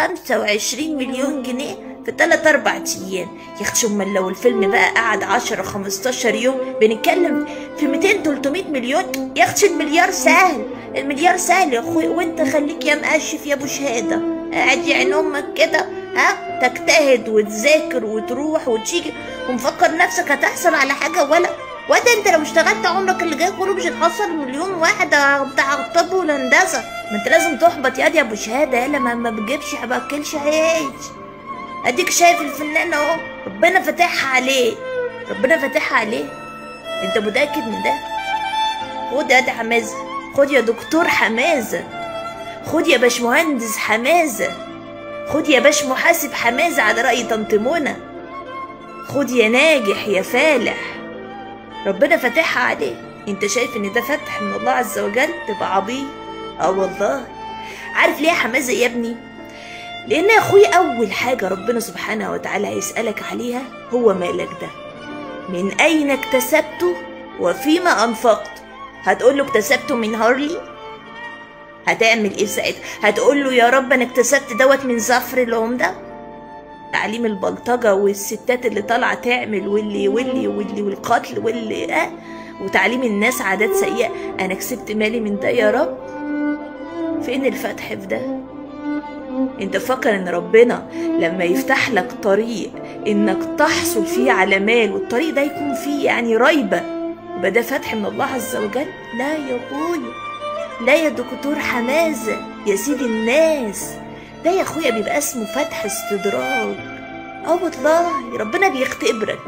25 مليون جنيه في 3-4 ايام. يا اختي امال لو الفيلم بقى قعد 10-15 يوم بنتكلم في 200-300 مليون. يا اختي المليار سهل، المليار سهل يا اخوي. وانت خليك يا مقشف يا ابو شهاده قاعد يعني امك كده تجتهد وتذاكر وتروح وتيجي ومفكر نفسك هتحصل على حاجه. ولا انت لو اشتغلت عمرك اللي جاي كله مش هتحصل مليون واحد بتاع طب والهندسه. ما انت لازم تحبط يا ابو شهاده. يالا ما بتجيبش ما باكلش عيش. اديك شايف الفنان اهو ربنا فاتحها عليه، ربنا فاتحها عليه. انت متاكد من ده؟ خد يا حمازه، خد يا دكتور حمازه، خد يا باشمهندس حمازه، خد يا باش محاسب حمازه على راي طنط منى، خد يا ناجح يا فالح، ربنا فاتحها عليه. انت شايف ان ده فتح من الله عز وجل؟ تبقى عبيط. والله. عارف ليه يا حمازه يا ابني؟ لان يا اخوي اول حاجه ربنا سبحانه وتعالى هيسالك عليها هو مالك ده، من اين اكتسبته وفيما انفقت. هتقول له اكتسبته من هارلي؟ هتعمل ايه ساعتها؟ هتقول له يا رب انا اكتسبت دوت من زفر العمده؟ تعليم البلطجه والستات اللي طالعه تعمل واللي والقتل واللي وتعليم الناس عادات سيئه، انا كسبت مالي من ده يا رب؟ فين الفتح في ده؟ انت فكر ان ربنا لما يفتح لك طريق انك تحصل فيه على مال والطريق ده يكون فيه يعني ريبه يبقى ده فتح من الله عز وجل؟ لا يا اخويا، لا يا دكتور حمازه يا سيدي الناس، ده يا اخويا بيبقى اسمه فتح استدراج. والله ربنا بيختبرك.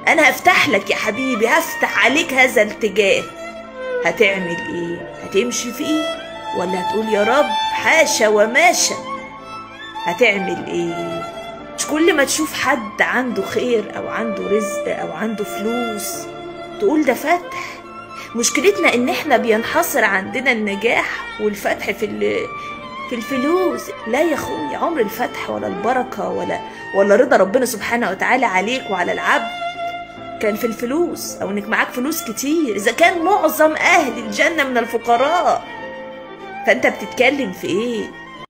انا هفتح لك يا حبيبي، هفتح عليك هذا الاتجاه. هتعمل ايه؟ هتمشي فيه ولا هتقول يا رب حاشا وماشا؟ هتعمل ايه؟ مش كل ما تشوف حد عنده خير او عنده رزق او عنده فلوس تقول ده فتح؟ مشكلتنا ان احنا بينحصر عندنا النجاح والفتح في الفلوس. لا يا اخويا، عمر الفتح ولا البركه ولا رضا ربنا سبحانه وتعالى عليك وعلى العبد كان في الفلوس او انك معاك فلوس كتير. اذا كان معظم اهل الجنه من الفقراء، فانت بتتكلم في ايه؟